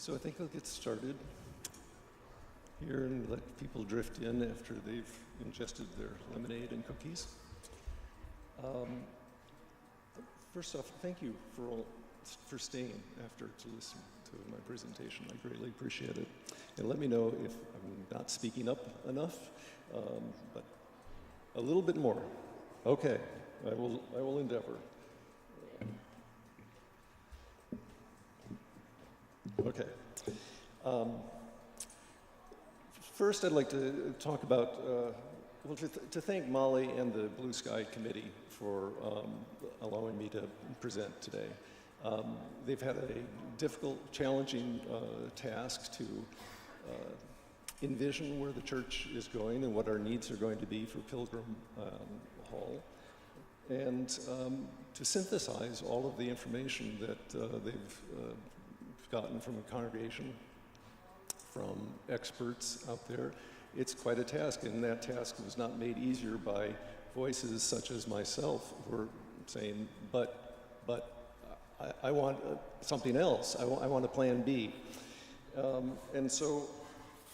So I think I'll get started here and let people drift in after they've ingested their lemonade and cookies. First off, thank you for staying after to listen to my presentation. I greatly appreciate it. And let me know if I'm not speaking up enough, but a little bit more. Okay, I will endeavor. Okay. First, I'd like to talk about, well, to thank Molly and the Blue Sky Committee for allowing me to present today. They've had a difficult, challenging task to envision where the church is going and what our needs are going to be for Pilgrim Hall, and to synthesize all of the information that they've gotten from the congregation, from experts out there. It's quite a task, and that task was not made easier by voices such as myself who are saying, but I want something else. I want a plan B. And so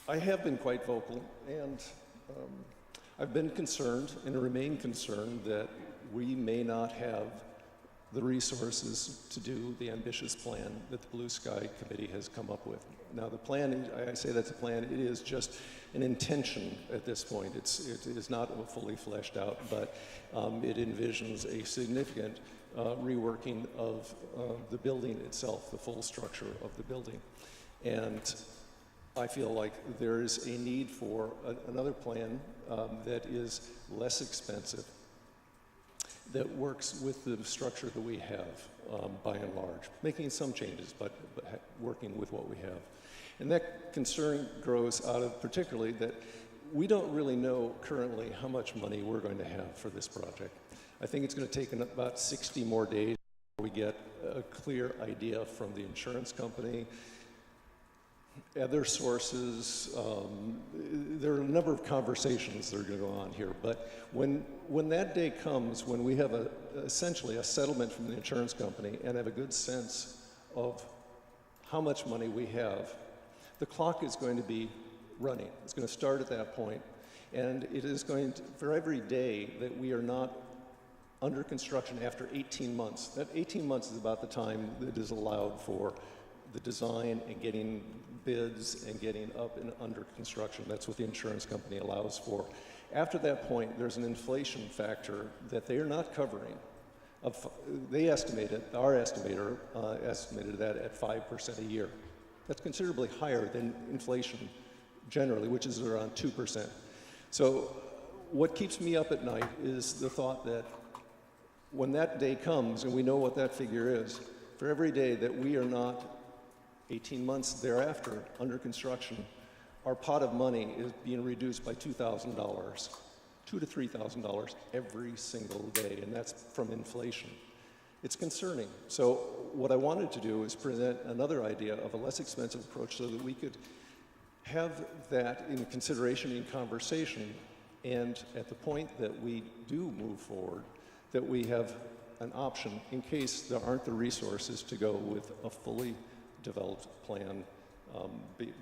I have been quite vocal, and I've been concerned and remain concerned that we may not have the resources to do the ambitious plan that the Blue Sky Committee has come up with. Now the plan, I say that's a plan, it is just an intention at this point. It is not fully fleshed out, but it envisions a significant reworking of the building itself, the full structure of the building. And I feel like there is a need for another plan that is less expensive, that works with the structure that we have, by and large, making some changes, but working with what we have. And that concern grows out of particularly that we don't really know currently how much money we're going to have for this project. I think it's going to take about 60 more days before we get a clear idea from the insurance company, other sources. There are a number of conversations that are going to go on here, but when that day comes, when we have essentially a settlement from the insurance company and have a good sense of how much money we have, the clock is going to be running. It's going to start at that point, and it is going to, for every day that we are not under construction after 18 months, that 18 months is about the time that is allowed for the design and getting bids and getting up and under construction. That's what the insurance company allows for. After that point, there's an inflation factor that they are not covering. They estimated, our estimator estimated that at 5% a year. That's considerably higher than inflation generally, which is around 2%. So what keeps me up at night is the thought that when that day comes, and we know what that figure is, for every day that we are not 18 months thereafter under construction, our pot of money is being reduced by $2,000, $2,000 to $3,000 every single day, and that's from inflation. It's concerning. So what I wanted to do is present another idea of a less expensive approach so that we could have that in consideration in conversation, and at the point that we do move forward, that we have an option in case there aren't the resources to go with a fully developed plan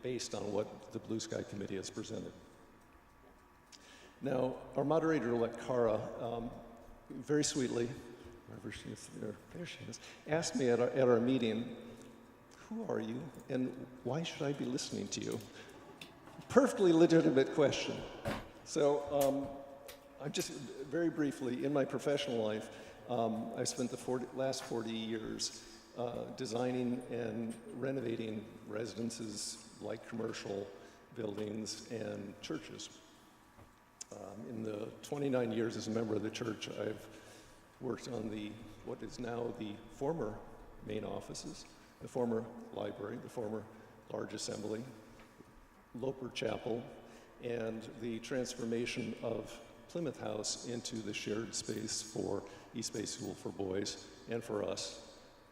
based on what the Blue Sky Committee has presented. Now, our moderator-elect Cara, very sweetly, wherever she is, there she is, asked me at our meeting, who are you and why should I be listening to you? Perfectly legitimate question. So I'm just very briefly, in my professional life, I spent the last 40 years designing and renovating residences like commercial buildings and churches. In the 29 years as a member of the church, I've worked on what is now the former main offices, the former library, the former large assembly, Loper Chapel, and the transformation of Plymouth House into the shared space for East Bay School for Boys and for us.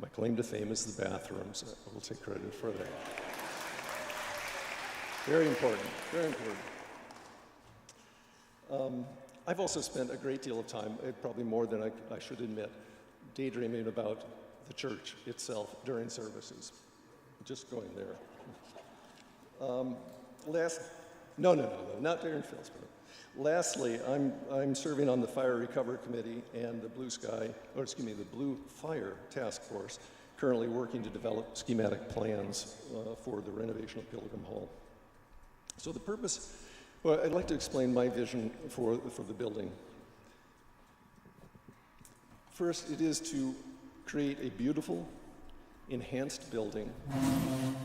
My claim to fame is the bathrooms. I will take credit for that. Very important, very important. I've also spent a great deal of time, probably more than I should admit, daydreaming about the church itself during services, just going there. No, not Darren Philsborough. Lastly, I'm serving on the Fire Recovery Committee and the the Blue Fire Task Force, currently working to develop schematic plans for the renovation of Pilgrim Hall. So the purpose, well, I'd like to explain my vision for the building. First, it is to create a beautiful, enhanced building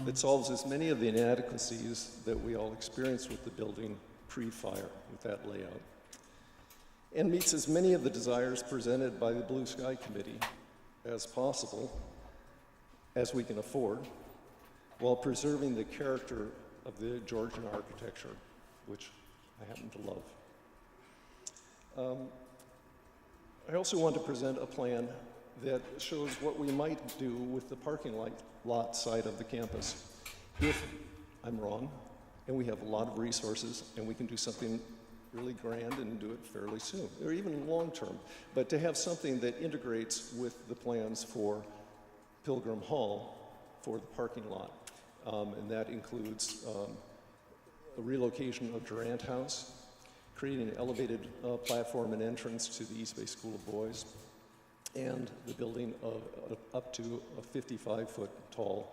that solves as many of the inadequacies that we all experienced with the building pre-fire, with that layout, and meets as many of the desires presented by the Blue Sky Committee as possible, as we can afford, while preserving the character of the Georgian architecture, which I happen to love. I also want to present a plan that shows what we might do with the parking lot side of the campus if I'm wrong and we have a lot of resources and we can do something really grand and do it fairly soon, or even long term. But to have something that integrates with the plans for Pilgrim Hall for the parking lot. And that includes a relocation of Durant House, creating an elevated platform and entrance to the East Bay School of Boys, and the building of up to a 55-foot tall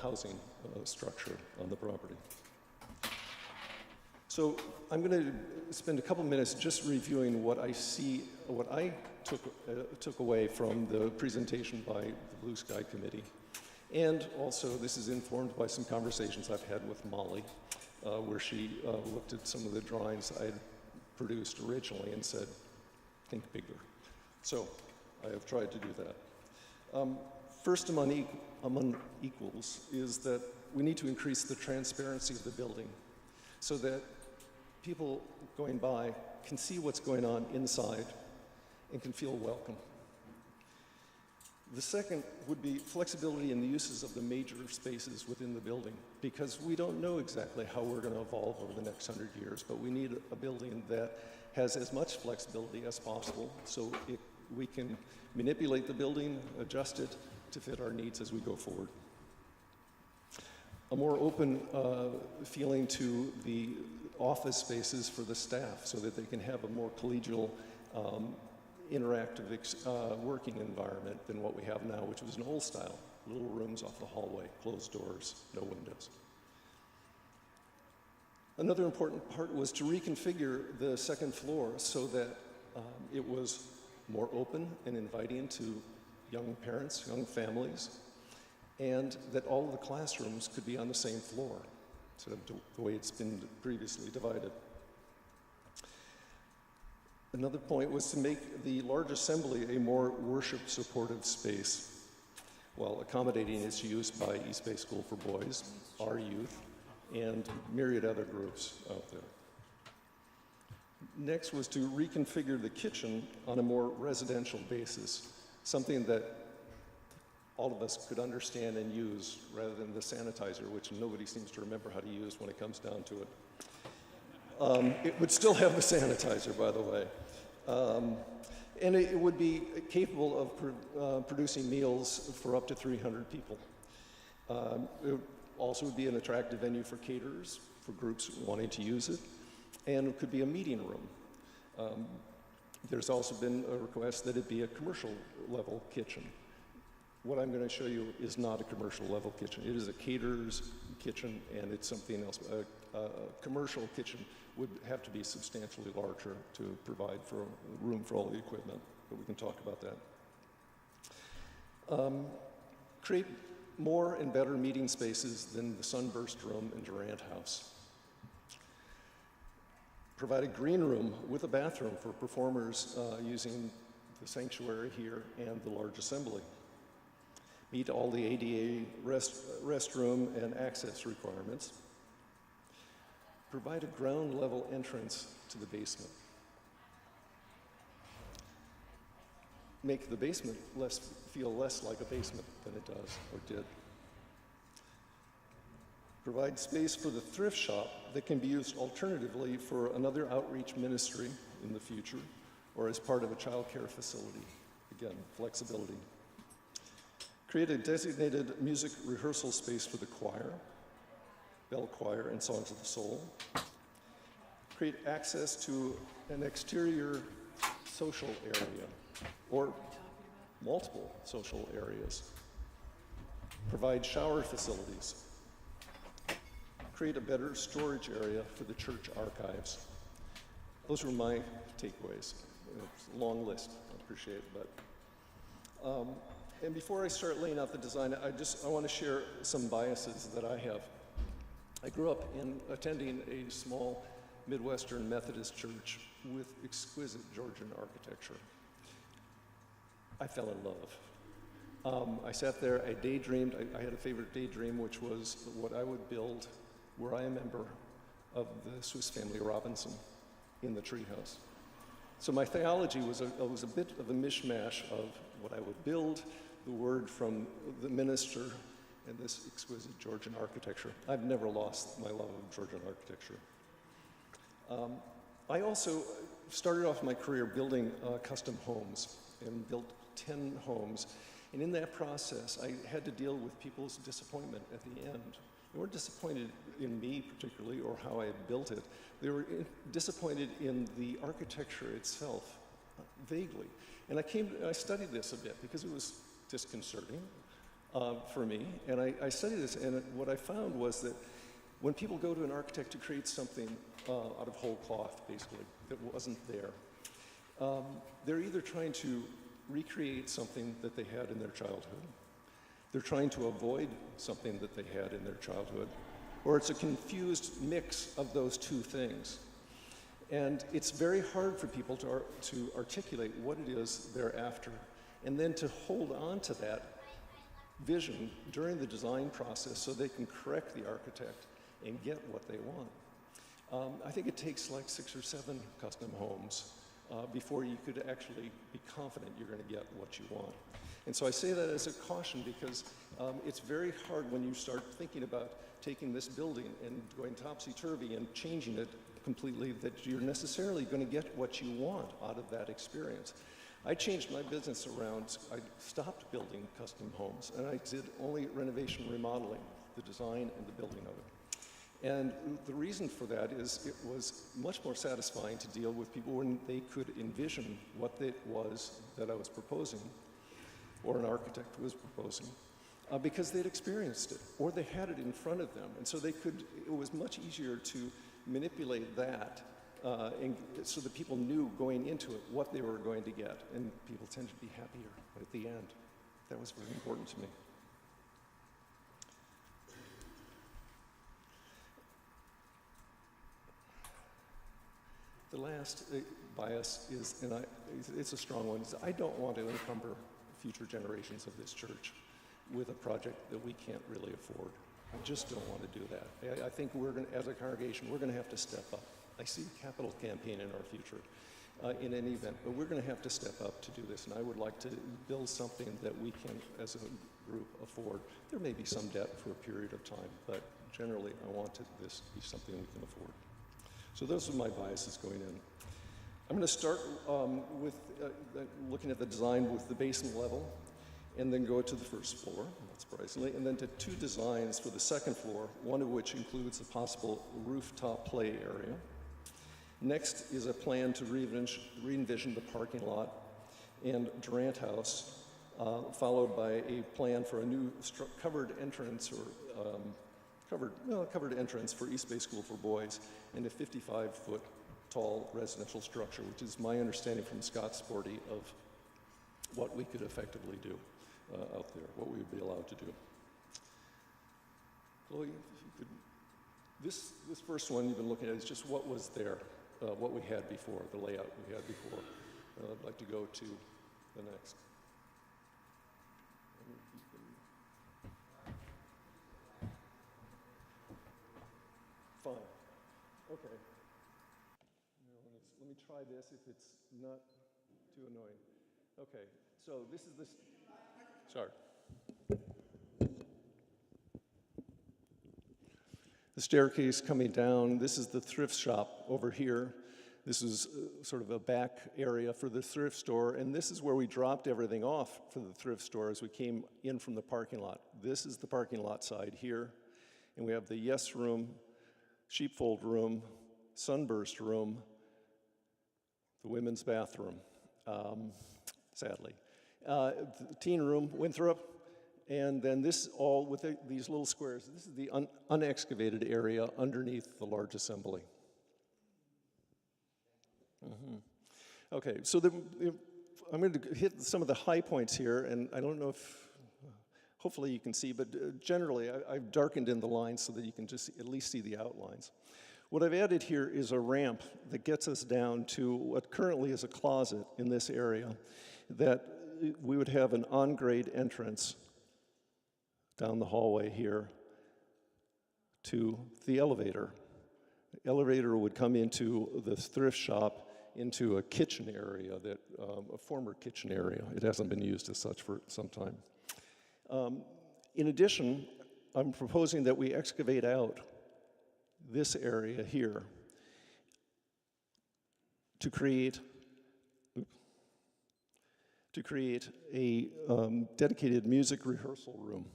housing structure on the property. So I'm going to spend a couple minutes just reviewing what I took away from the presentation by the Blue Sky Committee. And also, this is informed by some conversations I've had with Molly, where she looked at some of the drawings I had produced originally and said, think bigger. So I have tried to do that. First among equals is that we need to increase the transparency of the building so that people going by can see what's going on inside and can feel welcome. The second would be flexibility in the uses of the major spaces within the building, because we don't know exactly how we're going to evolve over the next 100 years, but we need a building that has as much flexibility as possible so we can manipulate the building, adjust it to fit our needs as we go forward. A more open feeling to the office spaces for the staff so that they can have a more collegial interactive working environment than what we have now, which was an old style. Little rooms off the hallway, closed doors, no windows. Another important part was to reconfigure the second floor so that it was more open and inviting to young parents, young families, and that all of the classrooms could be on the same floor, instead of the way it's been previously divided. Another point was to make the large assembly a more worship-supportive space, while accommodating its use by East Bay School for Boys, our youth, and myriad other groups out there. Next was to reconfigure the kitchen on a more residential basis, something that all of us could understand and use rather than the sanitizer, which nobody seems to remember how to use when it comes down to it. It would still have the sanitizer, by the way. And it would be capable of producing meals for up to 300 people. It also would be an attractive venue for caterers, for groups wanting to use it, and it could be a meeting room. There's also been a request that it be a commercial level kitchen. What I'm going to show you is not a commercial level kitchen. It is a caterer's kitchen, and it's something else. A commercial kitchen would have to be substantially larger to provide for room for all the equipment, but we can talk about that. Create more and better meeting spaces than the Sunburst Room in Durant House. Provide a green room with a bathroom for performers using the sanctuary here and the large assembly. Meet all the ADA restroom and access requirements. Provide a ground level entrance to the basement. Make the basement feel less like a basement than it does or did. Provide space for the thrift shop that can be used alternatively for another outreach ministry in the future or as part of a child care facility. Again, flexibility. Create a designated music rehearsal space for the choir bell choir, and songs of the soul. Create access to an exterior social area, or multiple social areas. Provide shower facilities. Create a better storage area for the church archives. Those were my takeaways. It's a long list, I appreciate it, but. And before I start laying out the design, I want to share some biases that I have. I grew up attending a small Midwestern Methodist church with exquisite Georgian architecture. I fell in love. I sat there, I daydreamed. I had a favorite daydream, which was what I would build were I a member of the Swiss Family Robinson in the treehouse. So my theology was a bit of a mishmash of what I would build, the word from the minister, and this exquisite Georgian architecture. I've never lost my love of Georgian architecture. I also started off my career building custom homes and built 10 homes. And in that process, I had to deal with people's disappointment at the end. They weren't disappointed in me particularly or how I had built it. They were disappointed in the architecture itself, vaguely. And I studied this a bit because it was disconcerting for me. And I studied this, and what I found was that when people go to an architect to create something out of whole cloth, basically, that wasn't there, they're either trying to recreate something that they had in their childhood, they're trying to avoid something that they had in their childhood, or it's a confused mix of those two things. And it's very hard for people to articulate what it is they're after, and then to hold on to that vision during the design process so they can correct the architect and get what they want. I think it takes like 6 or 7 custom homes before you could actually be confident you're going to get what you want. And so I say that as a caution because it's very hard when you start thinking about taking this building and going topsy-turvy and changing it completely that you're necessarily going to get what you want out of that experience. I changed my business around. I stopped building custom homes, and I did only renovation remodeling, the design and the building of it. And the reason for that is it was much more satisfying to deal with people when they could envision what it was that I was proposing, or an architect was proposing, because they'd experienced it, or they had it in front of them. And so it was much easier to manipulate that and so that people knew going into it what they were going to get, and people tend to be happier at the end. That was very important to me. The last bias is, and it's a strong one, is I don't want to encumber future generations of this church with a project that we can't really afford. I just don't want to do that. I think as a congregation, we're going to have to step up. I see a capital campaign in our future in any event, but we're going to have to step up to do this, and I would like to build something that we can, as a group, afford. There may be some debt for a period of time, but generally I want this to be something we can afford. So those are my biases going in. I'm going to start with looking at the design with the basement level, and then go to the first floor, not surprisingly, and then to 2 designs for the second floor, one of which includes a possible rooftop play area. Next is a plan to re-envision the parking lot and Durant house, followed by a plan for a new covered entrance or covered entrance for East Bay School for Boys and a 55-foot tall residential structure, which is my understanding from Scott Sporty of what we could effectively do out there, what we would be allowed to do. Chloe, if you could, this first one you've been looking at is just what was there, what we had before, the layout we had before. I'd like to go to the next. Fine. Okay. Let me try this if it's not too annoying. Okay, so this is this. Sorry. The staircase coming down. This is the thrift shop over here. This is sort of a back area for the thrift store, and this is where we dropped everything off for the thrift store as we came in from the parking lot. This is the parking lot side here, And we have the Yes Room, Sheepfold Room, Sunburst Room, the women's bathroom, sadly. The teen room, Winthrop, and then this all with these little squares. This is the unexcavated area underneath the large assembly. Okay, so I'm going to hit some of the high points here, and I don't know if, hopefully you can see, but generally I've darkened in the lines so that you can just at least see the outlines. What I've added here is a ramp that gets us down to what currently is a closet in this area, that we would have an on-grade entrance down the hallway here to the elevator. The elevator would come into the thrift shop into a kitchen area, a former kitchen area. It hasn't been used as such for some time. In addition, I'm proposing that we excavate out this area here to create a dedicated music rehearsal room.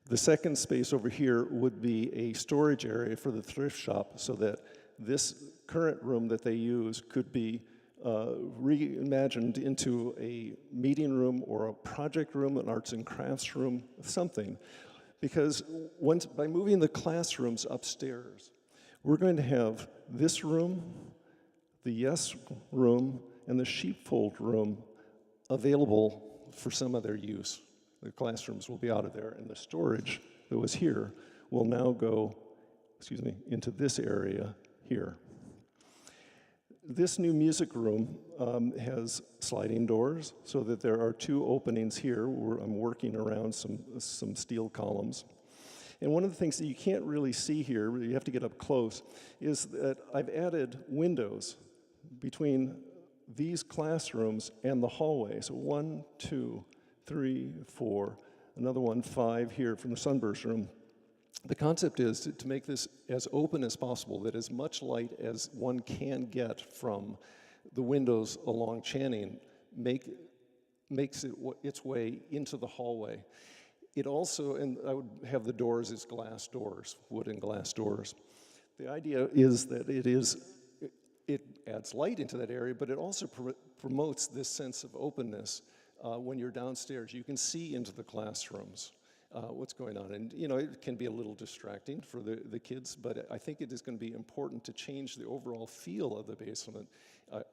The second space over here would be a storage area for the thrift shop so that this current room that they use could be reimagined into a meeting room or a project room, an arts and crafts room, something. Because by moving the classrooms upstairs, we're going to have this room, the Yes room, and the Sheepfold room available for some of their use. The classrooms will be out of there, and the storage that was here will now go, into this area here. This new music room has sliding doors so that there are two openings here where I'm working around some steel columns. And one of the things that you can't really see here, you have to get up close, is that I've added windows between these classrooms and the hallway. So 1, 2, 3, 4, another one, 5 here from the Sunburst Room. The concept is to make this as open as possible, that as much light as one can get from the windows along Channing makes it its way into the hallway. It also, and I would have the doors as glass doors, wooden glass doors. The idea is that it adds light into that area, but it also promotes this sense of openness. When you're downstairs, you can see into the classrooms. What's going on. And it can be a little distracting for the kids, but I think it is going to be important to change the overall feel of the basement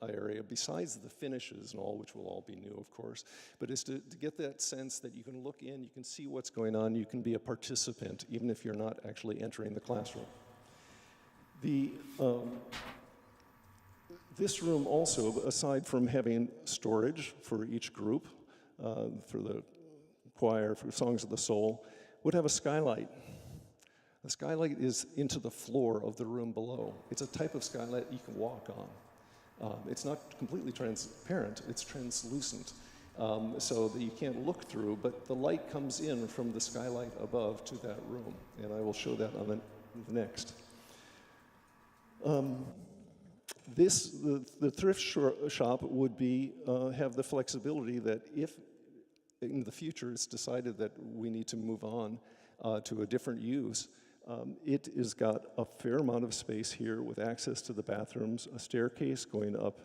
area, besides the finishes and all, which will all be new, of course, but is to get that sense that you can look in, you can see what's going on, you can be a participant, even if you're not actually entering the classroom. This room also, aside from having storage for each group, for the choir, for Songs of the Soul, would have a skylight. The skylight is into the floor of the room below. It's a type of skylight you can walk on. It's not completely transparent, it's translucent, so that you can't look through, but the light comes in from the skylight above to that room, and I will show that on the next. The thrift shop would have the flexibility that if in the future it's decided that we need to move on to a different use, it has got a fair amount of space here with access to the bathrooms, a staircase going up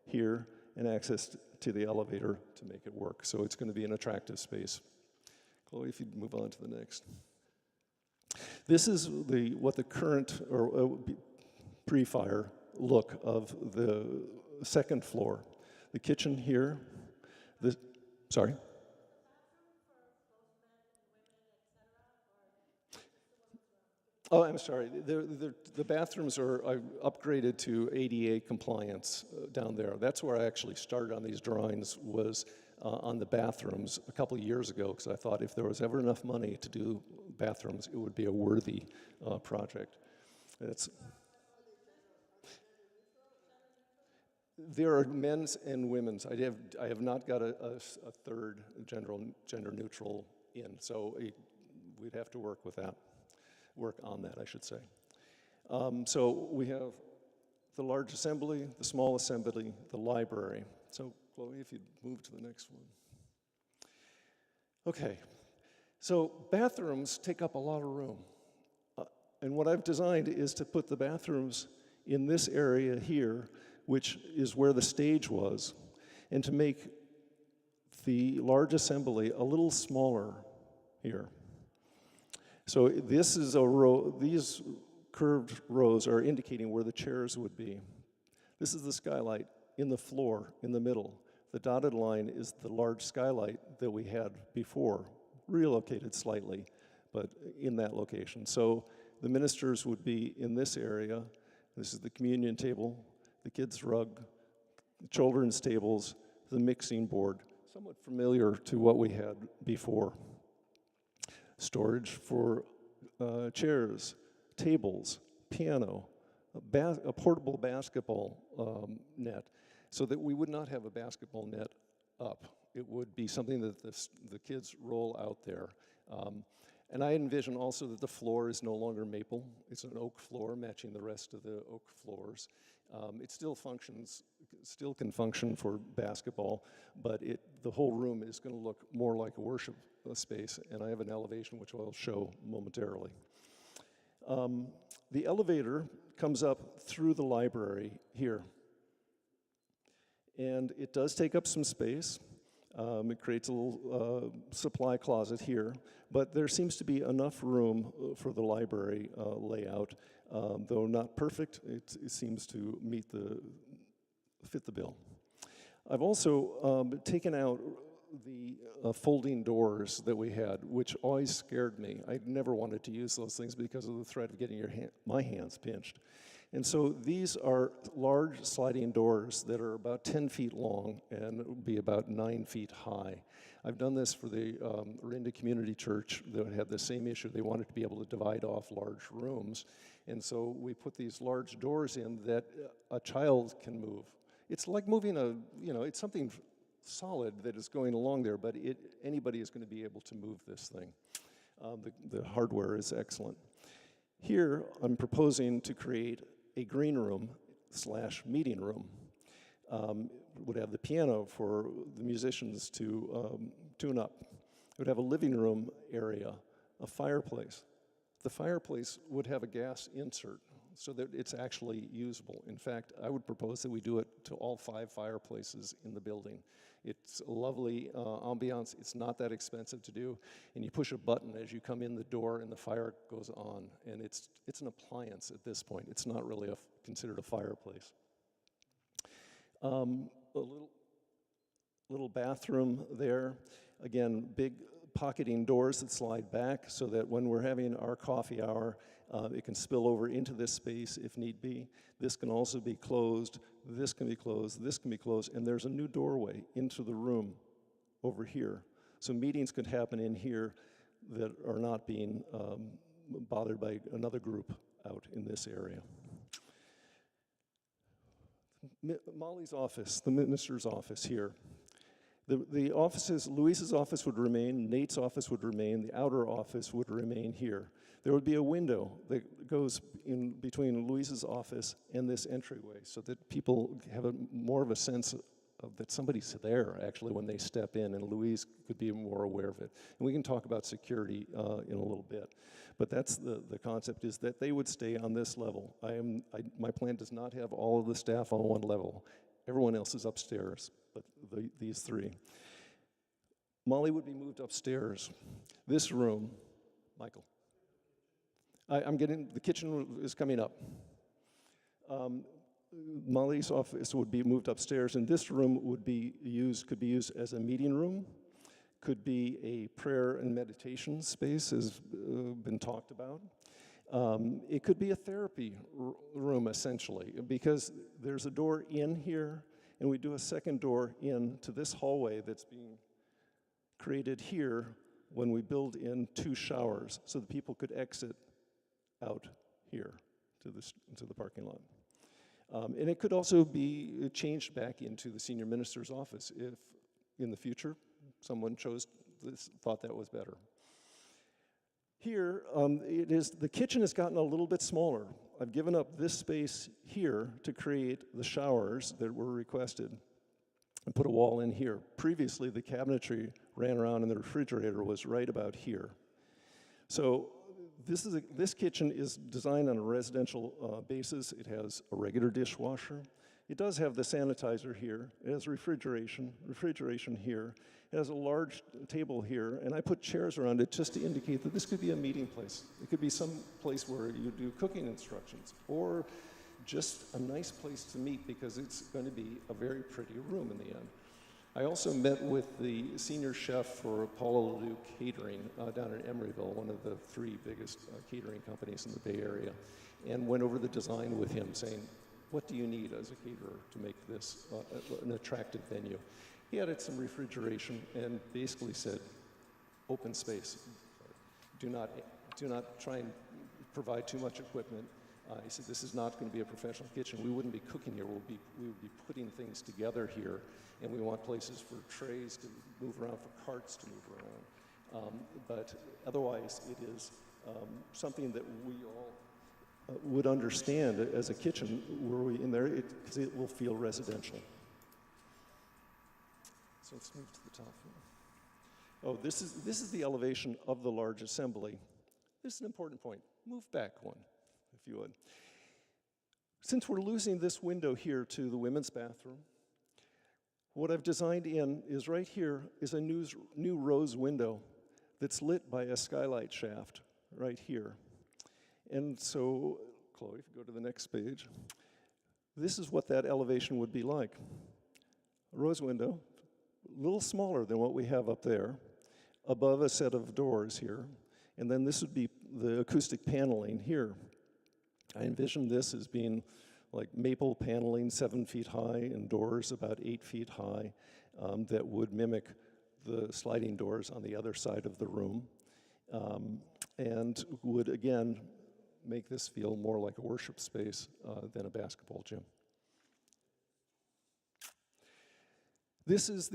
here, and access to the elevator to make it work. So it's going to be an attractive space. Chloe, if you'd move on to the next. This is what the current or pre-fire look of the second floor. The kitchen here, sorry? Oh, I'm sorry. The bathrooms are upgraded to ADA compliance down there. That's where I actually started on these drawings, was on the bathrooms a couple of years ago, because I thought if there was ever enough money to do bathrooms, it would be a worthy project. There are men's and women's. I have not got a third gender neutral in, so we'd have to work with that. Work on that, I should say. So we have the large assembly, the small assembly, the library. So Chloe, if you'd move to the next one. Okay, so bathrooms take up a lot of room. And what I've designed is to put the bathrooms in this area here, which is where the stage was, and to make the large assembly a little smaller here. So this is a row, these curved rows are indicating where the chairs would be. This is the skylight in the floor in the middle. The dotted line is the large skylight that we had before, relocated slightly, but in that location. So the ministers would be in this area. This is the communion table, the kids' rug, the children's tables, the mixing board, somewhat familiar to what we had before. Storage for chairs, tables, piano, a portable basketball net, so that we would not have a basketball net up. It would be something that the kids roll out there. And I envision also that the floor is no longer maple. It's an oak floor matching the rest of the oak floors. It still functions, still can function for basketball, but the whole room is going to look more like a worship space, and I have an elevation which I'll show momentarily. The elevator comes up through the library here, and it does take up some space. It creates a little supply closet here, but there seems to be enough room for the library layout. Though not perfect, it seems to fit the bill. I've also taken out the folding doors that we had, which always scared me. I never wanted to use those things because of the threat of getting my hands pinched. And so these are large sliding doors that are about 10 feet long and will be about 9 feet high. I've done this for the Orinda Community Church that had the same issue. They wanted to be able to divide off large rooms. And so we put these large doors in that a child can move. It's like moving it's something solid that is going along there, but anybody is going to be able to move this thing. The hardware is excellent. Here, I'm proposing to create a green room / meeting room. Would have the piano for the musicians to tune up. It would have a living room area, a fireplace. The fireplace would have a gas insert so that it's actually usable. In fact, I would propose that we do it to all 5 fireplaces in the building. It's a lovely ambiance. It's not that expensive to do. And you push a button as you come in the door and the fire goes on. And it's an appliance at this point. It's not really considered a fireplace. A little bathroom there. Again, big pocketing doors that slide back so that when we're having our coffee hour, it can spill over into this space if need be. This can also be closed, this can be closed, this can be closed, and there's a new doorway into the room over here. So meetings could happen in here that are not being bothered by another group out in this area. Molly's office, the minister's office here. The offices, Louise's office would remain, Nate's office would remain, the outer office would remain here. There would be a window that goes in between Louise's office and this entryway so that people have more of a sense of that somebody's there actually when they step in, and Louise could be more aware of it. And we can talk about security in a little bit. But that's the concept, is that they would stay on this level. My plan does not have all of the staff on one level. Everyone else is upstairs, but these 3. Molly would be moved upstairs. This room, Michael. The kitchen is coming up. Molly's office would be moved upstairs, and this room could be used as a meeting room, could be a prayer and meditation space, as been talked about. It could be a therapy room, essentially, because there's a door in here, and we do a second door into this hallway that's being created here when we build in 2 showers, so that people could exit out here to the parking lot. And it could also be changed back into the senior minister's office if, in the future, someone thought that was better. Here, the kitchen has gotten a little bit smaller. I've given up this space here to create the showers that were requested and put a wall in here. Previously, the cabinetry ran around and the refrigerator was right about here. So This kitchen is designed on a residential basis. It has a regular dishwasher. It does have the sanitizer here. It has refrigeration here. It has a large table here, and I put chairs around it just to indicate that this could be a meeting place. It could be some place where you do cooking instructions, or just a nice place to meet because it's going to be a very pretty room in the end. I also met with the senior chef for Paula LeDuc Catering down in Emeryville, one of the 3 biggest catering companies in the Bay Area, and went over the design with him, saying, what do you need as a caterer to make this an attractive venue? He added some refrigeration and basically said, open space. Do not try and provide too much equipment. He said, this is not going to be a professional kitchen. We wouldn't be cooking here. We would be putting things together here, and we want places for trays to move around, for carts to move around. But otherwise, it is something that we all would understand as a kitchen. Were we in there, because it will feel residential. So let's move to the top floor. Oh, this is the elevation of the large assembly. This is an important point. Move back one, if you would. Since we're losing this window here to the women's bathroom, what I've designed in is right here is a new rose window that's lit by a skylight shaft right here. And so, Chloe, if you go to the next page, this is what that elevation would be like. A rose window, a little smaller than what we have up there, above a set of doors here. And then this would be the acoustic paneling here. I envision this as being like maple paneling, 7 feet high, and doors about 8 feet high that would mimic the sliding doors on the other side of the room, and would, again, make this feel more like a worship space than a basketball gym. This is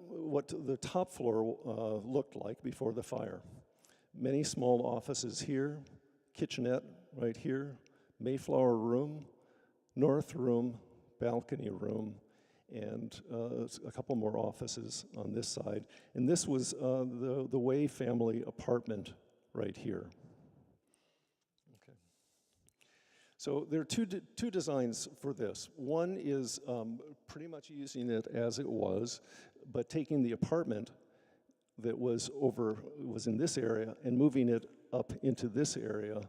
what the top floor looked like before the fire. Many small offices here, kitchenette right here, Mayflower room, north room, balcony room, and a couple more offices on this side. And this was the Way family apartment right here. Okay. So there are two designs for this. One is pretty much using it as it was, but taking the apartment that was in this area and moving it up into this area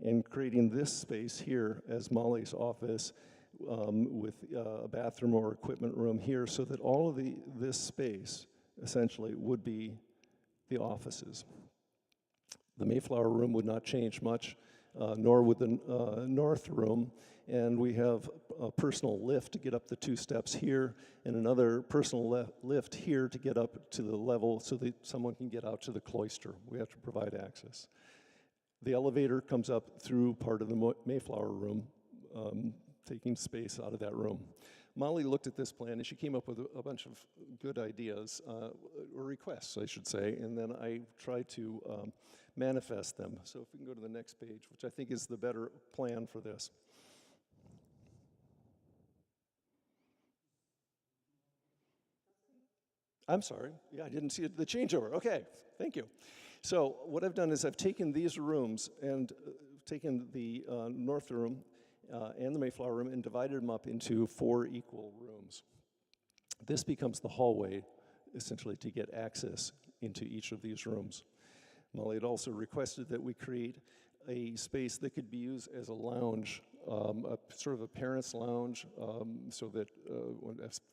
and creating this space here as Molly's office with a bathroom or equipment room here, so that all of this space essentially would be the offices. The Mayflower room would not change much, nor would the north room, and we have a personal lift to get up the 2 steps here, and another personal lift here to get up to the level so that someone can get out to the cloister. We have to provide access. The elevator comes up through part of the Mayflower room, taking space out of that room. Molly looked at this plan and she came up with a bunch of good ideas, or requests, I should say, and then I tried to manifest them. So if we can go to the next page, which I think is the better plan for this. I'm sorry, yeah, I didn't see the changeover. Okay, thank you. So what I've done is I've taken these rooms and taken the north room and the Mayflower room and divided them up into 4 equal rooms. This becomes the hallway, essentially, to get access into each of these rooms. Molly had also requested that we create a space that could be used as a lounge, sort of a parent's lounge, so that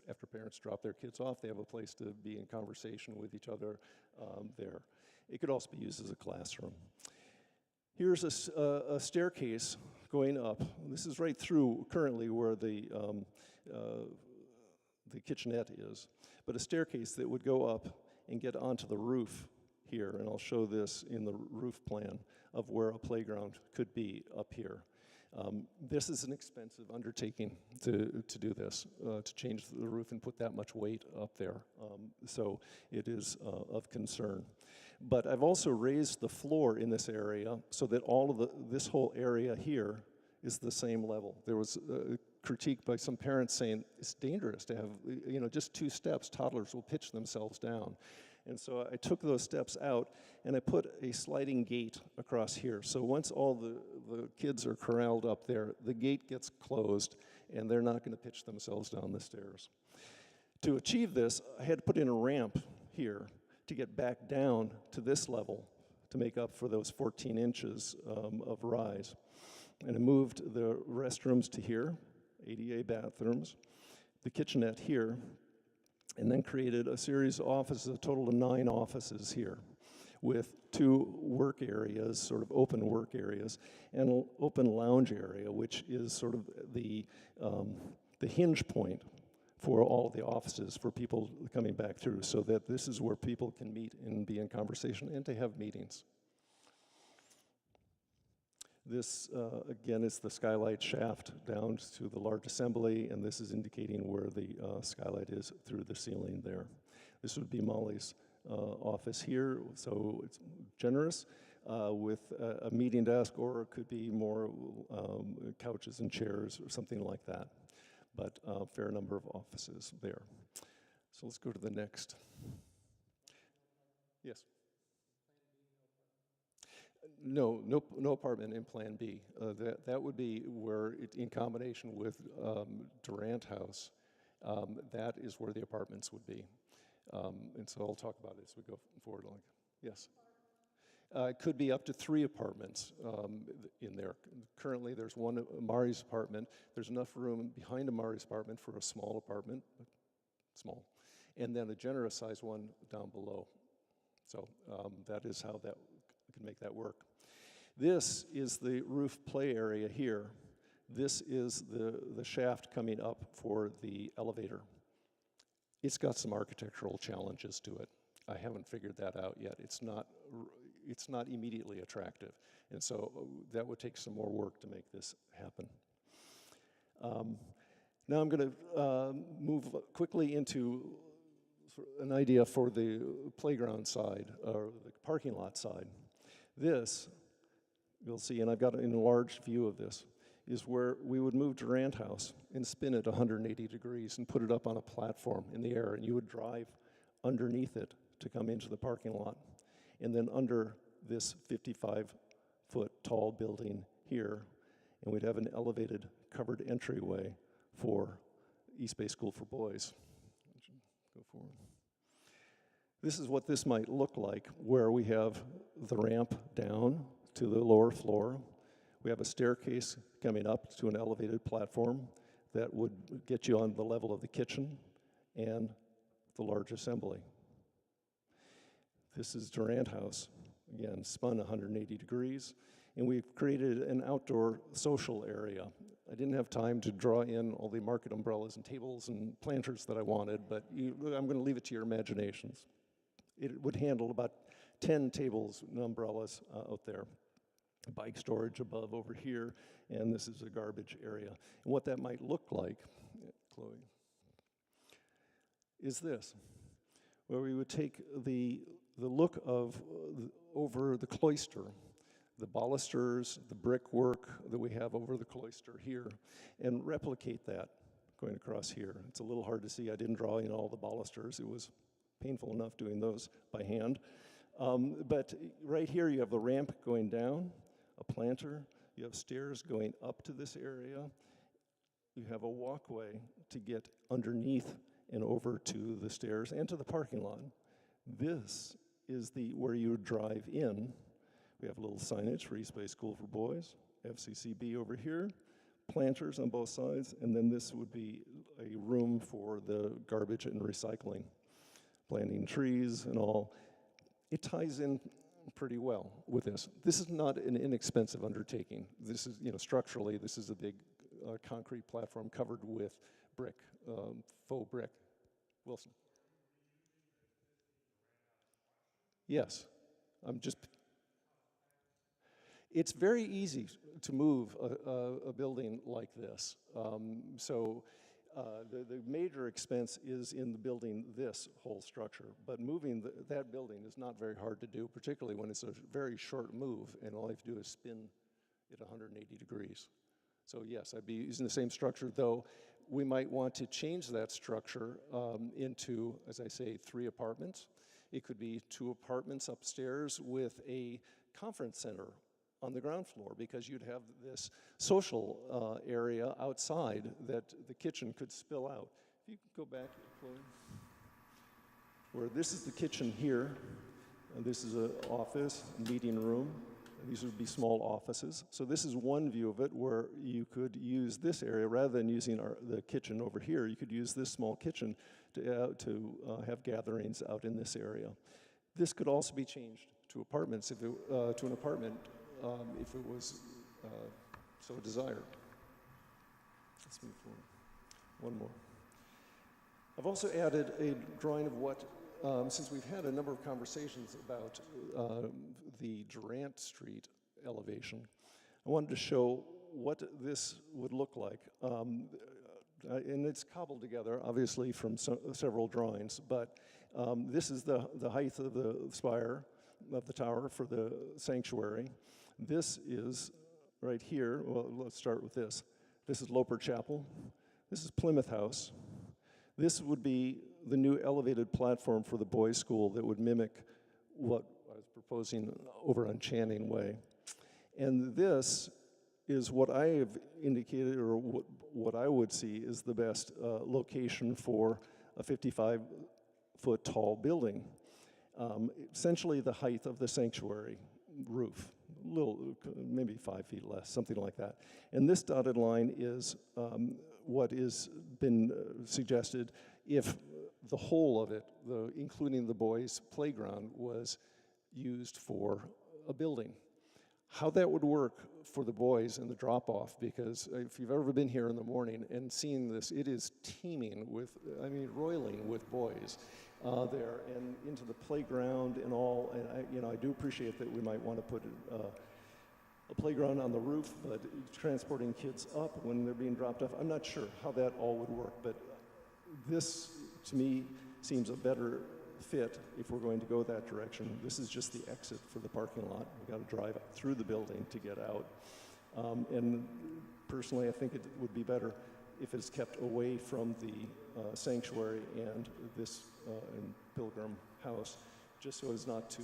after parents drop their kids off, they have a place to be in conversation with each other there. It could also be used as a classroom. Here's a staircase going up. This is right through currently where the kitchenette is, but a staircase that would go up and get onto the roof here, and I'll show this in the roof plan of where a playground could be up here. This is an expensive undertaking to do this, to change the roof and put that much weight up there. So it is of concern. But I've also raised the floor in this area so that all of this whole area here is the same level. There was a critique by some parents saying it's dangerous to have, just 2 steps, toddlers will pitch themselves down. And so I took those steps out, and I put a sliding gate across here. So once all the kids are corralled up there, the gate gets closed, and they're not going to pitch themselves down the stairs. To achieve this, I had to put in a ramp here to get back down to this level to make up for those 14 inches of rise. And I moved the restrooms to here, ADA bathrooms, the kitchenette here, and then created a series of offices, a total of 9 offices here, with 2 work areas, sort of open work areas, and an open lounge area, which is sort of the hinge point for all of the offices for people coming back through, so that this is where people can meet and be in conversation and to have meetings. This, again, is the Skylight Shaft down to the large assembly, and this is indicating where the skylight is through the ceiling there. This would be Molly's office here, so it's generous with a meeting desk, or it could be more couches and chairs or something like that. But a fair number of offices there. So let's go to the next. Yes. No apartment in Plan B. That would be where, in combination with Durant House, that is where the apartments would be. And so I'll talk about it as we go forward. Yes. It could be up to 3 apartments in there. Currently, there's one Amari's apartment. There's enough room behind Amari's apartment for a small apartment, small, and then a generous-sized one down below. So that is how that can make that work. This is the roof play area here. This is the shaft coming up for the elevator. It's got some architectural challenges to it. I haven't figured that out yet. It's not immediately attractive. And so that would take some more work to make this happen. Now I'm going to move quickly into an idea for the playground side, or the parking lot side. This, you'll see, and I've got an enlarged view of this, is where we would move Durant House and spin it 180 degrees and put it up on a platform in the air, and you would drive underneath it to come into the parking lot. And then under this 55-foot tall building here, and we'd have an elevated covered entryway for East Bay School for Boys. Go forward. This is what this might look like, where we have the ramp down to the lower floor. We have a staircase coming up to an elevated platform that would get you on the level of the kitchen and the large assembly. This is Durant House, again, spun 180 degrees, and we've created an outdoor social area. I didn't have time to draw in all the market umbrellas and tables and planters that I wanted, but I'm going to leave it to your imaginations. It would handle about 10 tables and umbrellas out there. Bike storage above over here, and this is a garbage area. And what that might look like, Chloe, is this, where we would take the look of over the cloister, the balusters, the brickwork that we have over the cloister here, and replicate that going across here. It's a little hard to see. I didn't draw in all the balusters. It was painful enough doing those by hand. But right here you have the ramp going down, a planter, you have stairs going up to this area, you have a walkway to get underneath and over to the stairs and to the parking lot. This is where you would drive in. We have a little signage for East Bay School for Boys, FCCB over here, planters on both sides, and then this would be a room for the garbage and recycling, planting trees and all. It ties in pretty well with this. This is not an inexpensive undertaking. This is, structurally, this is a big concrete platform covered with brick, faux brick. Wilson. Yes, it's very easy to move a building like this. The major expense is in the building this whole structure, but moving that building is not very hard to do, particularly when it's a very short move, and all you have to do is spin it 180 degrees. So yes, I'd be using the same structure, though we might want to change that structure into, as I say, 3 apartments, It could be 2 apartments upstairs with a conference center on the ground floor, because you'd have this social area outside that the kitchen could spill out. If you could go back, Chloe, where this is the kitchen here, and this is an office, meeting room. These would be small offices. So this is one view of it where you could use this area rather than using the kitchen over here. You could use this small kitchen to have gatherings out in this area. This could also be changed to apartments if it, to an apartment if it was so desired. Let's move forward. One more. I've also added a drawing of what, since we've had a number of conversations about the Durant Street elevation, I wanted to show what this would look like. And it's cobbled together, obviously, from several drawings, but this is the height of the spire of the tower for the sanctuary. This is right here. Well, let's start with this. This is Loper Chapel. This is Plymouth House. This would be the new elevated platform for the boys' school that would mimic what I was proposing over on Channing Way. And this is what I have indicated, or what I would see is the best location for a 55-foot tall building. Essentially the height of the sanctuary roof, a little, maybe 5 feet less, something like that. And this dotted line is what has been suggested if the whole of it, including the boys' playground, was used for a building. How that would work for the boys and the drop-off, because if you've ever been here in the morning and seen this, it is teeming with, I mean, roiling with boys there, and into the playground and all. And I do appreciate that we might want to put a playground on the roof, but transporting kids up when they're being dropped off, I'm not sure how that all would work. But this, to me, seems a better fit if we're going to go that direction. This is just the exit for the parking lot. We've got to drive through the building to get out. And personally, I think it would be better if it's kept away from the sanctuary and this and Pilgrim house, just so as not to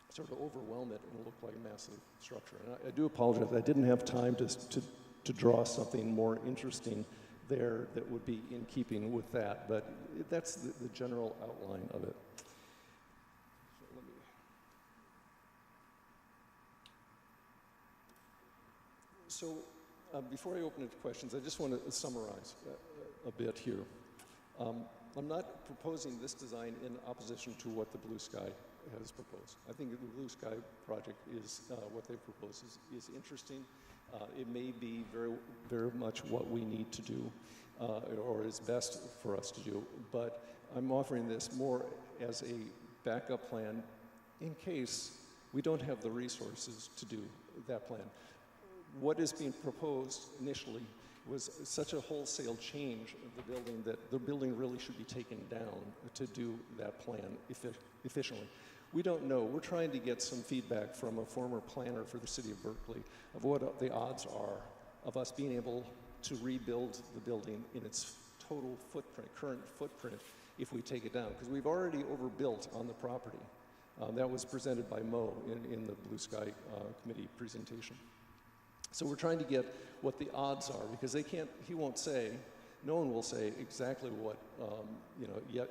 sort of overwhelm it and look like a massive structure. And I do apologize, I didn't have time to draw something more interesting there that would be in keeping with that, but that's the general outline of it. So before I open it to questions, I just want to summarize a bit here. I'm not proposing this design in opposition to what the Blue Sky has proposed. I think the Blue Sky project is, what they've proposed is interesting. It may be very, very much what we need to do, or is best for us to do, but I'm offering this more as a backup plan in case we don't have the resources to do that plan. What is being proposed initially was such a wholesale change of the building that the building really should be taken down to do that plan efficiently. We don't know. We're trying to get some feedback from a former planner for the city of Berkeley of what the odds are of us being able to rebuild the building in its total footprint, current footprint, if we take it down. Because we've already overbuilt on the property. That was presented by Mo in the Blue Sky Committee presentation. So we're trying to get what the odds are, because he won't say, no one will say exactly what,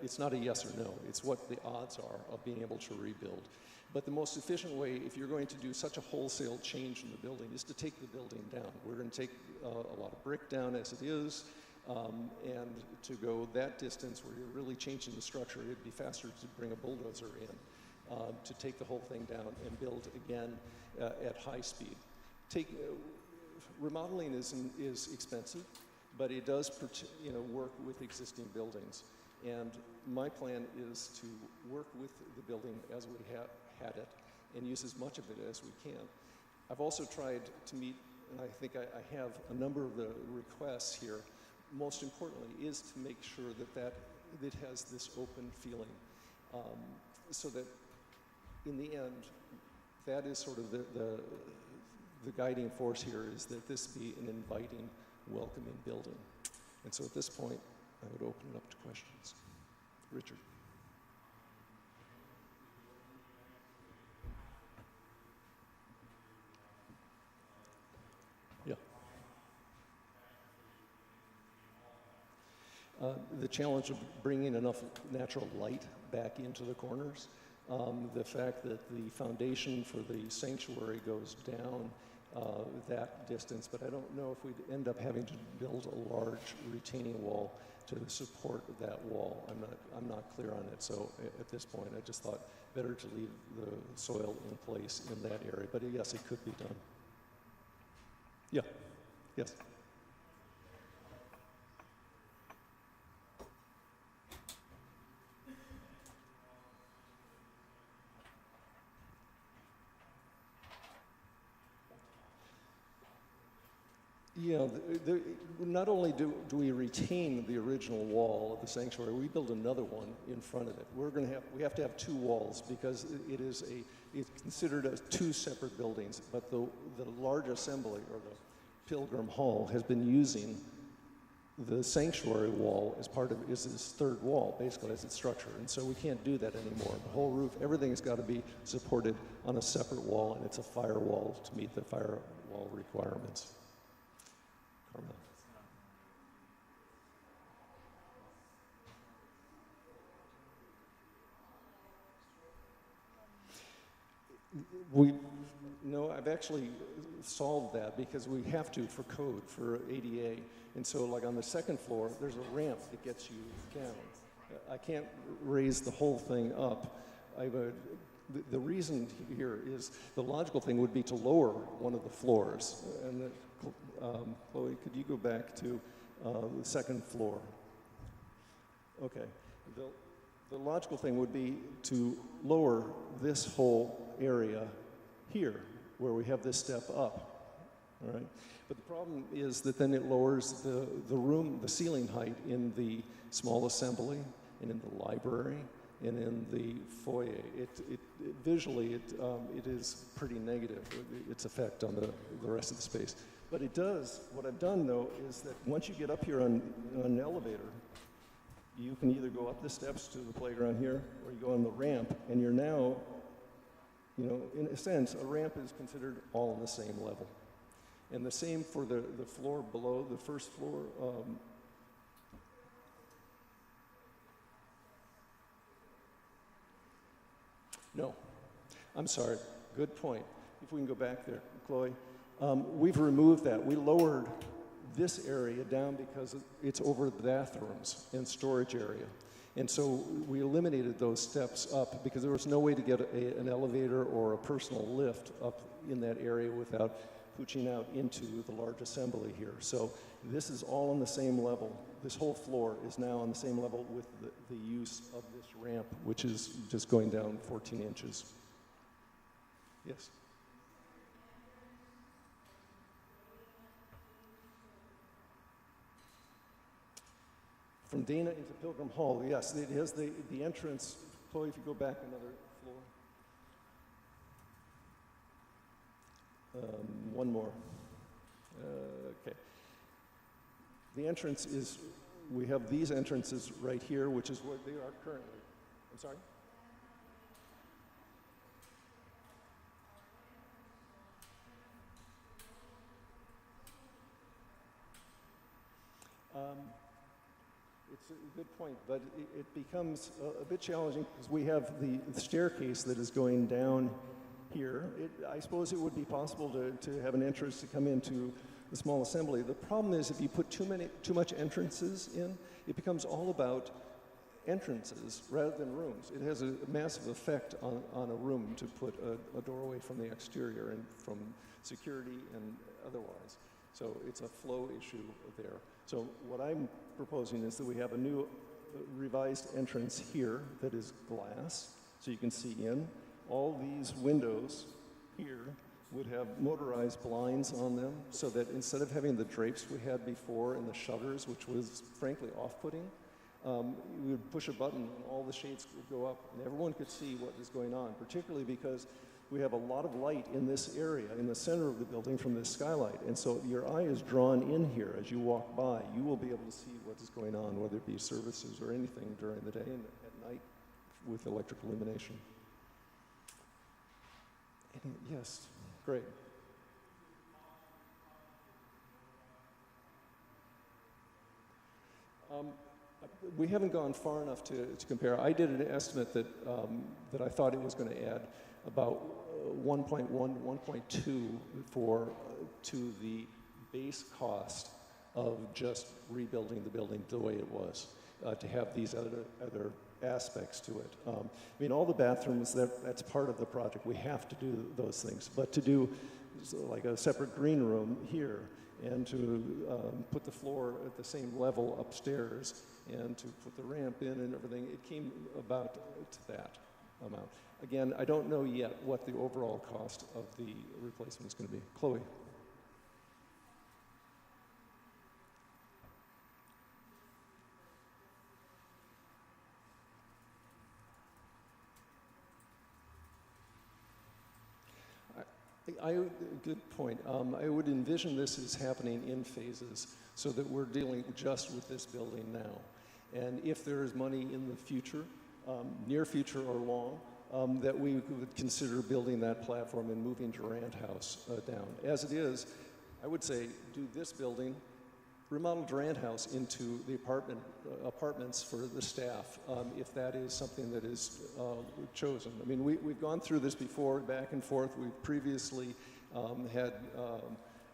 it's not a yes or no. It's what the odds are of being able to rebuild. But the most efficient way, if you're going to do such a wholesale change in the building, is to take the building down. We're going to take a lot of brick down as it is, and to go that distance where you're really changing the structure, it'd be faster to bring a bulldozer in, to take the whole thing down and build again at high speed. Remodeling is expensive, but it does work with existing buildings. And my plan is to work with the building as we had it and use as much of it as we can. I've also tried to meet, and I think I have a number of the requests here. Most importantly is to make sure that it has this open feeling, so that in the end, that is sort of the guiding force here, is that this be an inviting, welcoming building. And so at this point, I would open it up to questions. Richard. The challenge of bringing enough natural light back into the corners, the fact that the foundation for the sanctuary goes down that distance, but I don't know if we'd end up having to build a large retaining wall to support that wall. I'm not clear on it, so at this point I just thought better to leave the soil in place in that area, but yes, it could be done. Yeah, yes. Yeah, not only do we retain the original wall of the sanctuary, we build another one in front of it. We have to have two walls because it's considered as two separate buildings, but the large assembly, or the Pilgrim Hall, has been using the sanctuary wall as part of its third wall, basically, as its structure, and so we can't do that anymore. The whole roof, everything has got to be supported on a separate wall, and it's a firewall to meet the firewall requirements. No, I've actually solved that because we have to for code, for ADA. And so like on the second floor, there's a ramp that gets you down. I can't raise the whole thing up. The reason here is the logical thing would be to lower one of the floors. And Chloe, could you go back to the second floor? Okay. The logical thing would be to lower this whole area here, where we have this step up, all right? But the problem is that then it lowers the ceiling height in the small assembly, and in the library, and in the foyer. Visually, it is pretty negative, its effect on the rest of the space. But it does, what I've done though, is that once you get up here on an elevator, you can either go up the steps to the playground here, or you go on the ramp, and you're now, you know, in a sense, a ramp is considered all on the same level. And the same for the floor below, the first floor. No, I'm sorry, good point. If we can go back there, Chloe. We've removed that. We lowered this area down because it's over the bathrooms and storage area. And so we eliminated those steps up because there was no way to get an elevator or a personal lift up in that area without pooching out into the large assembly here. So this is all on the same level. This whole floor is now on the same level with the use of this ramp, which is just going down 14 inches. Yes? From Dana into Pilgrim Hall, yes, it has the entrance. Chloe, if you go back another floor. One more. Okay. The entrance is, we have these entrances right here, which is where they are currently. I'm sorry? It's a good point, but it becomes a bit challenging because we have the staircase that is going down here. I suppose it would be possible to have an entrance to come into the small assembly. The problem is if you put too much entrances in, it becomes all about entrances rather than rooms. It has a massive effect on a room to put a doorway from the exterior and from security and otherwise. So it's a flow issue there. So what I'm proposing is that we have a new revised entrance here that is glass, so you can see in. All these windows here would have motorized blinds on them so that instead of having the drapes we had before and the shutters, which was frankly off-putting, we would push a button and all the shades would go up and everyone could see what is going on, particularly because we have a lot of light in this area, in the center of the building from this skylight. And so your eye is drawn in here as you walk by. You will be able to see what is going on, whether it be services or anything during the day and at night with electric illumination. Yes, great. We haven't gone far enough to compare. I did an estimate that, that I thought it was going to add about 1.1, 1.2 to the base cost of just rebuilding the building the way it was, to have these other aspects to it. I mean, all the bathrooms, that's part of the project. We have to do those things. But to do like a separate green room here, and to put the floor at the same level upstairs, and to put the ramp in and everything, it came about to that amount. Again, I don't know yet what the overall cost of the replacement is going to be. Chloe. Good point. I would envision this as happening in phases so that we're dealing just with this building now. And if there is money in the future, near future or long, that we would consider building that platform and moving Durant House down. As it is, I would say do this building, remodel Durant House into the apartments for the staff, if that is something that is chosen. I mean, we've gone through this before, back and forth. We've previously had